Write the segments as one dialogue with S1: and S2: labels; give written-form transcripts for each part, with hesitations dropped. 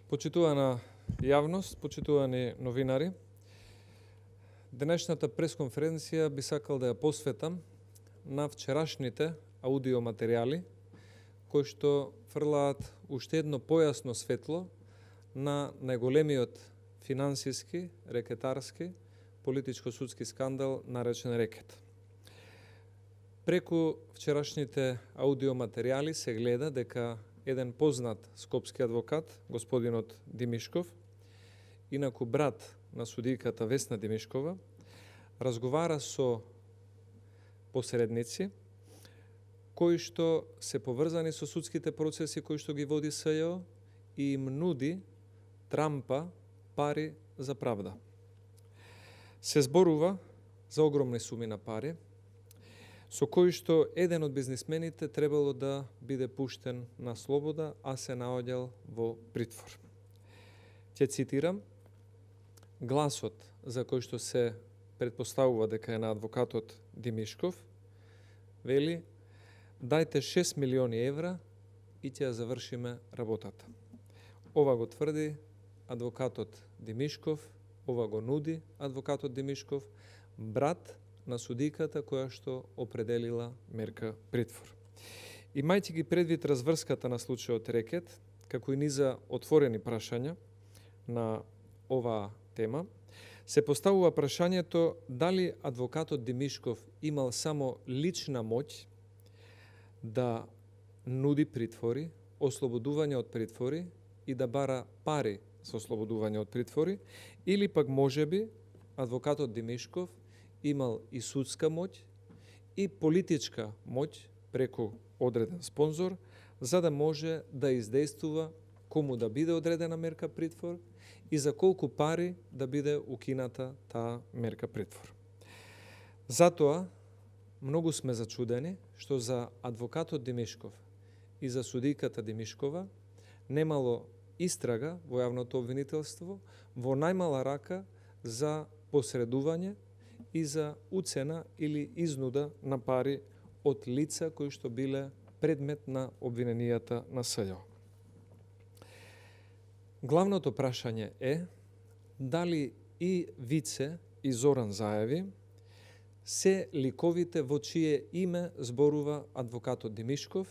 S1: Почитувана јавност, почитувани новинари, денешната пресконференција би сакал да ја посветам на вчерашните аудиоматеријали кои што фрлаат уште едно појасно светло на најголемиот финансиски, рекетарски, политичко-судски скандал наречен рекет. Преку вчерашните аудиоматеријали се гледа дека еден познат скопски адвокат, господинот Димишков, инаку брат на судијката Весна Димишкова, разговара со посредници кои што се поврзани со судските процеси кои што ги води СЈО и им нуди трампа пари за правда. Се зборува за огромни суми на пари, со кои што еден од бизнисмените требало да биде пуштен на слобода, а се наоѓал во притвор. Ќе цитирам, гласот за кој што се предпоставува дека е на адвокатот Димишков, вели, дајте 6 милиони евра и ќе ја завршиме работата. Ова го тврди адвокатот Димишков, ова го нуди адвокатот Димишков, брат на судијката која што определила мерка притвор. Имајќи ги предвид разврската на случајот рекет, како и низа отворени прашања на оваа тема, се поставува прашањето дали адвокатот Димишков имал само лична моќ да нуди притвори, ослободување од притвори и да бара пари со ослободување од притвори, или пак можеби адвокатот Димишков имал и судска моќ и политичка моќ преку одреден спонзор, за да може да издействува кому да биде одредена мерка притвор и за колку пари да биде укината таа мерка притвор. Затоа, многу сме зачудени што за адвокатот Димишков и за судијката Димишкова немало истрага во јавното обвинителство, во најмала рака за посредување и за уцена или изнуда на пари од лица кои што биле предмет на обвиненијата на СЈО. Главното прашање е дали и Вице и Зоран Заеви се ликовите во чие име зборува адвокатот Димишков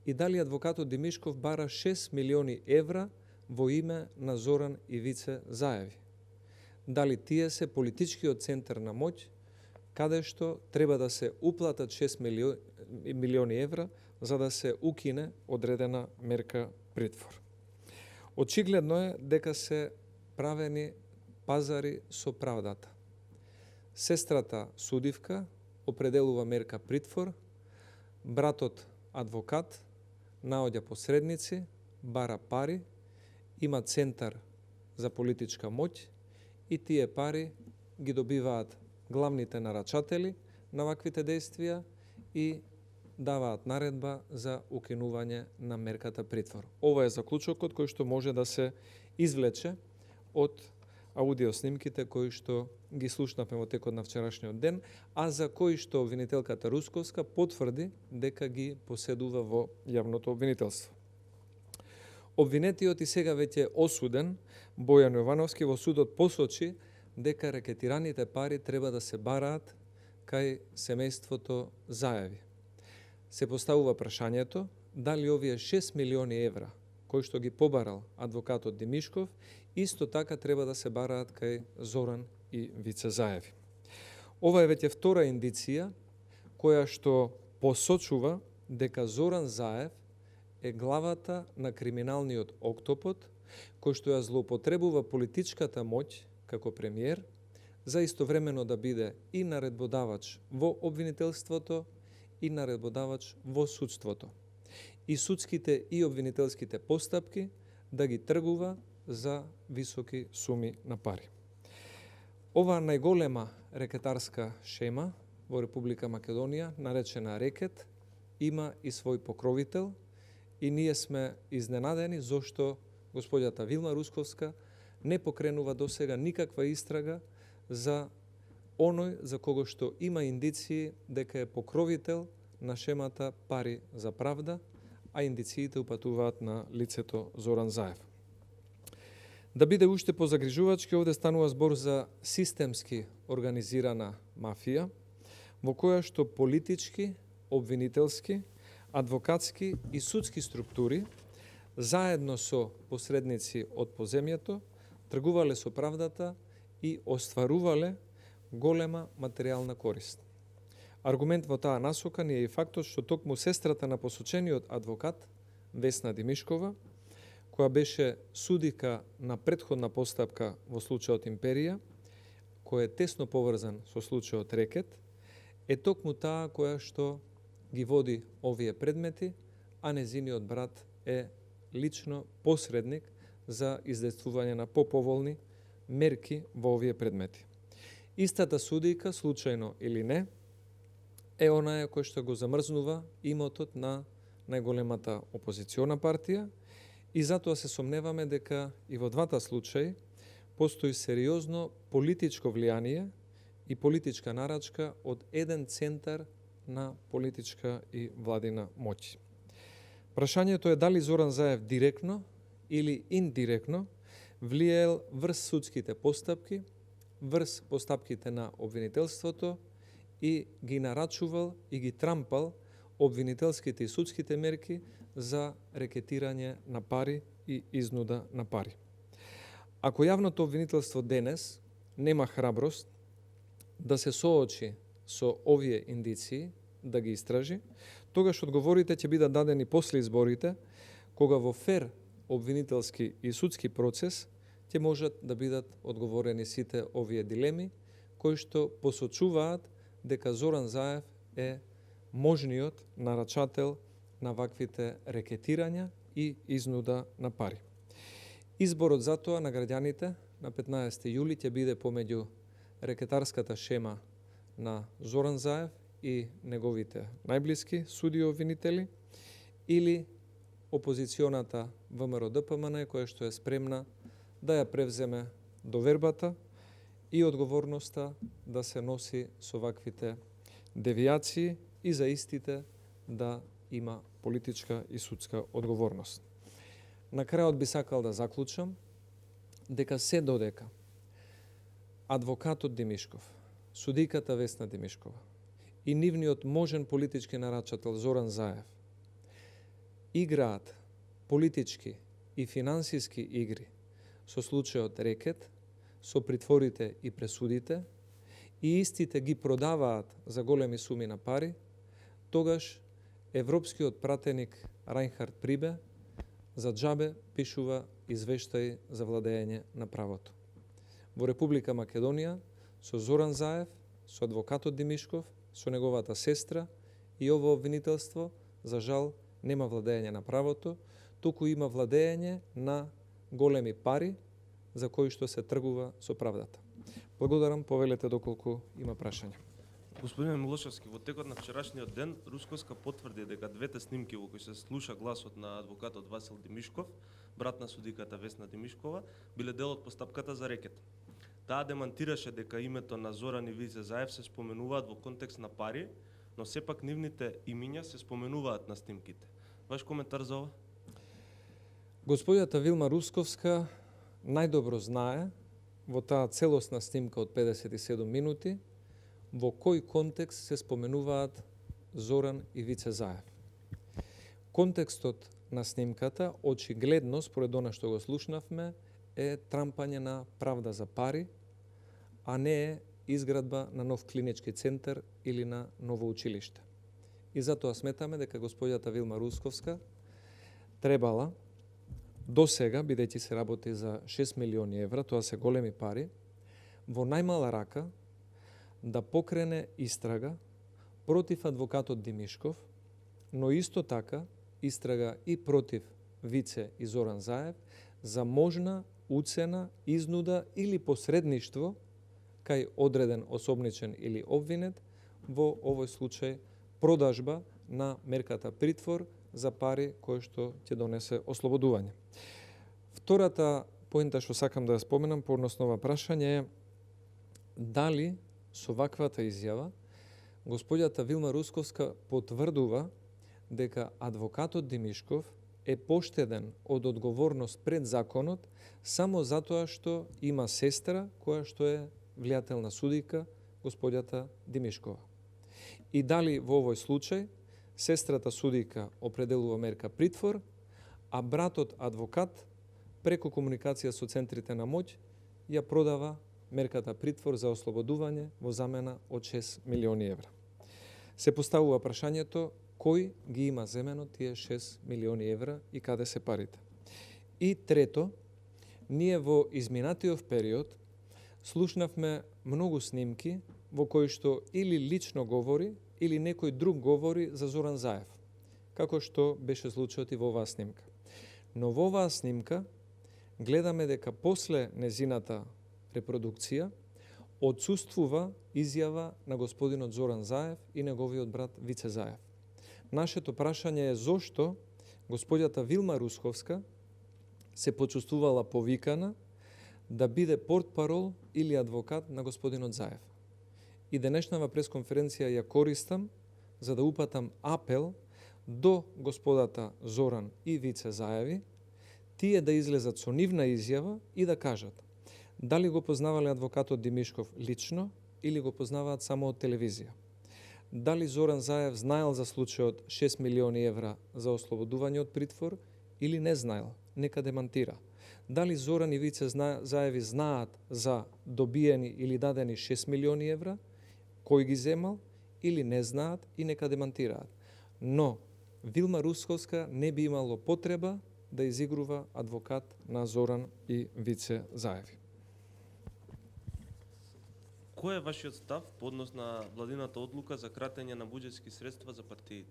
S1: и дали адвокатот Димишков бара 6 милиони евра во име на Зоран и Вице Заеви. Дали тие се политичкиот центар на моќ, каде што треба да се уплатат 6 милиони евра за да се укине одредена мерка притвор. Очигледно е дека се правени пазари со правдата. Сестрата судивка определува мерка притвор, братот адвокат наоѓа посредници, бара пари, има центар за политичка моќ и тие пари ги добиваат главните нарачатели на ваквите действија и даваат наредба за укинување на мерката притвор. Ова е заклучокот кој што може да се извлече од аудиоснимките кои што ги слушнавме во текот на вчерашниот ден, а за кои што обвинителката Русковска потврди дека ги поседува во јавното обвинителство. Обвинетиот и сега веќе осуден Бојан Јовановски во судот посочи дека рекетираните пари треба да се бараат кај семејството Заеви. Се поставува прашањето дали овие 6 милиони евра кои што ги побарал адвокатот Димишков исто така треба да се бараат кај Зоран и Вице Заеви. Ова е веќе втора индиција која што посочува дека Зоран Заев е главата на криминалниот октопод кој што ја злоупотребува политичката моќ како премиер за истовремено да биде и наредбодавач во обвинителството и наредбодавач во судството. И судските и обвинителските постапки да ги тргува за високи суми на пари. Ова најголема рекетарска шема во Република Македонија, наречена рекет, има и свој покровител и ние сме изненадени зошто господјата Вилма Русковска не покренува досега никаква истрага за оној за кого што има индиции дека е покровител на шемата Пари за правда, а индициите упатуваат на лицето Зоран Заев. Да биде уште позагрижувачки, овде станува збор за системски организирана мафија, во која што политички, обвинителски, адвокатски и судски структури, заедно со посредници од поземјето, тргувале со правдата и остварувале голема материјална корист. Аргумент во таа насока ни е и фактот што токму сестрата на посочениот адвокат, Весна Димишкова, која беше судика на претходна постапка во случајот Империја, кој е тесно поврзан со случајот Рекет, е токму таа која што ги води овие предмети, а незиниот брат е лично посредник за издействување на поповолни мерки во овие предмети. Истата судика, случајно или не, е онаа која што го замрзнува имотот на најголемата опозициона партија и затоа се сомневаме дека и во двата случаи постои сериозно политичко влијание и политичка нарачка од еден центар на политичка и владина моќ. Прашањето е дали Зоран Заев директно или индиректно влијаел врз судските постапки, врз постапките на обвинителството и ги нарачувал и ги трампал обвинителските и судските мерки за рекетирање на пари и изнуда на пари. Ако јавното обвинителство денес нема храброст да се соочи со овие индиции, да ги истражи, тогаш одговорите ќе бидат дадени после изборите, кога во фер обвинителски и судски процес ќе можат да бидат одговорени сите овие дилеми, кои што посочуваат дека Зоран Заев е можниот нарачател на ваквите рекетирања и изнуда на пари. Изборот затоа на граѓаните на 15 јули ќе биде помеѓу рекетарската шема на Зоран Заев и неговите најблиски суди обвинители или опозиционата ВМРО-ДПМН која што е спремна да ја превземе довербата и одговорноста да се носи со ваквите девијации и за истите да има политичка и судска одговорност. На крајот би сакал да заклучам дека се додека адвокатот Димишков, судиката Весна Димишкова и нивниот можен политички нарачател Зоран Заев играат политички и финансиски игри со случајот Рекет, со притворите и пресудите, и истите ги продаваат за големи суми на пари, тогаш европскиот пратеник Рајнхард Прибе за џабе пишува извештаи за владење на правото. Во Република Македонија, со Зоран Заев, со адвокатот Димишков, со неговата сестра и ово обвинителство, за жал, нема владење на правото, туку има владење на големи пари за кои што се тргува со правдата. Благодарам, повелете доколку има прашања.
S2: Господин Милошевски, во текот на вчерашниот ден, Русковска потврди дека двете снимки во кои се слуша гласот на адвокатот Васил Димишков, брат на судиката Весна Димишкова, биле дел од постапката за Рекет. Таа демантираше дека името на Зоран и Вице Заев се споменуваат во контекст на пари, но сепак нивните имиња се споменуваат на снимките. Ваш коментар за ова?
S1: Господјата Вилма Русковска најдобро знае во таа целосна снимка од 57 минути во кој контекст се споменуваат Зоран и Вице Заев. Контекстот на снимката, очигледно, според она што го слушнавме, е трампање на правда за пари, а не е изградба на нов клинички центар или на ново училиште. И затоа сметаме дека господјата Вилма Русковска требала до сега, бидејќи се работи за 6 милиони евра, тоа се големи пари, во најмала рака да покрене истрага против адвокатот Димишков, но исто така истрага и против Вице и Зоран Заев за можна уцена, изнуда или посредништво кај одреден особничен или обвинет, во овој случај продажба на мерката притвор за пари кои што ќе донесе ослободување. Втората поента што сакам да ја споменам по односно ова прашање е дали со ваквата изјава господјата Вилма Русковска потврдува дека адвокатот Димишков е поштеден од одговорност пред законот само затоа што има сестра која што е влијателна судика, господјата Димишкова. И дали во овој случај сестрата судика определува мерка притвор, а братот адвокат преку комуникација со центрите на моќ ја продава мерката притвор за ослободување во замена од 6 милиони евра. Се поставува прашањето кој ги има земено тие 6 милиони евра и каде се парите. И трето, ние во изминатиот период слушнавме многу снимки во кои што или лично говори, или некој друг говори за Зоран Заев, како што беше случајот и во оваа снимка. Но во оваа снимка гледаме дека после незината репродукција отсуствува изјава на господинот Зоран Заев и неговиот брат Вице Заев. Нашето прашање е зошто господјата Вилма Русковска се почувствувала повикана да биде портпарол или адвокат на господинот Заев. И денешнава пресконференција ја користам за да упатам апел до господата Зоран и Вице Заеви, тие да излезат со нивна изјава и да кажат дали го познавале адвокатот Димишков лично или го познаваат само од телевизија. Дали Зоран Заев знаел за случајот 6 милиони евра за ослободување од притвор или не знаел, нека демантира. Дали Зоран и Вице Заеви знаат за добиени или дадени 6 милиони евра, кој ги земал или не знаат и нека демантираат. Но Вилма Русковска не би имало потреба да изигрува адвокат на Зоран и Вице Заеви.
S2: Кој е вашиот став по однос на владината одлука за кратење на буџетски средства за партиите?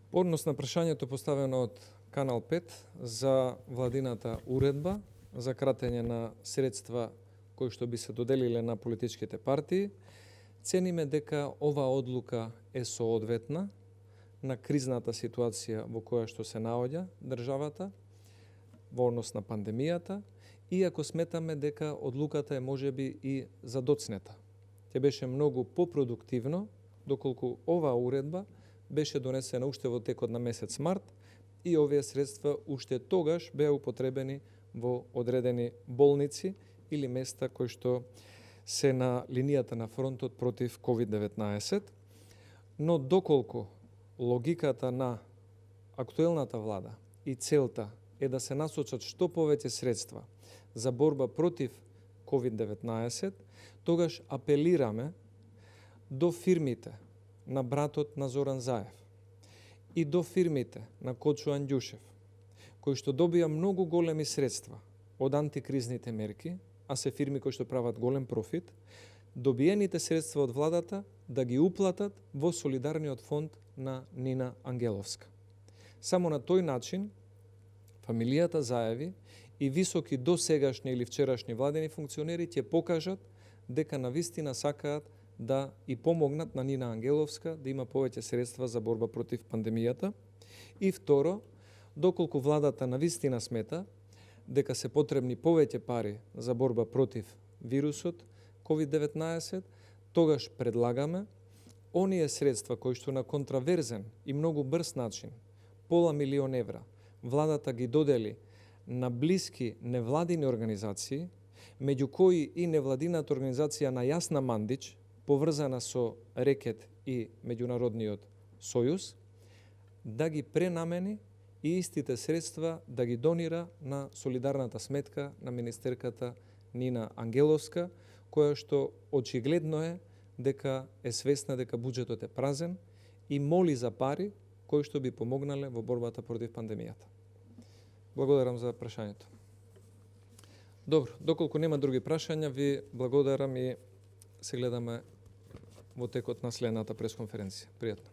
S1: По однос на прашањето поставено од Канал 5 за владината уредба за кратење на средства кои што би се доделиле на политичките партии, цениме дека оваа одлука е соодветна на кризната ситуација во која што се наоѓа државата во однос на пандемијата, иако сметаме дека одлуката е можеби и задоцнета. Ќе беше многу попродуктивно доколку оваа уредба беше донесена уште во текот на месец март и овие средства уште тогаш беа употребени во одредени болници или места кои што се на линијата на фронтот против COVID-19, но доколку логиката на актуелната влада и целта е да се насочат што повеќе средства за борба против COVID-19, тогаш апелираме до фирмите на братот на Зоран Заев и до фирмите на Кочо Анѓушев, кои што добија многу големи средства од антикризните мерки, а се фирми кои што прават голем профит, добиените средства од владата да ги уплатат во солидарниот фонд на Нина Ангеловска. Само на тој начин фамилијата Заеви и високи досегашни или вчерашни владени функционери ќе покажат дека навистина сакаат да и помогнат на Нина Ангеловска да има повеќе средства за борба против пандемијата. И второ, доколку владата навистина смета дека се потребни повеќе пари за борба против вирусот COVID-19, тогаш предлагаме оние средства кои што на контраверзен и многу брз начин, пола милион евра, владата ги додели на блиски невладини организации, меѓу кои и невладината организација на Јасна Мандич, поврзана со Рекет и Меѓународниот сојуз, да ги пренамени и истите средства да ги донира на солидарната сметка на министерката Нина Ангеловска, која што очигледно е дека е свесна дека буџетот е празен и моли за пари кои што би помогнале во борбата против пандемијата. Благодарам за прашањето. Добро, доколку нема други прашања, ви благодарам и се гледаме во текот на следната пресконференција. Пријатно.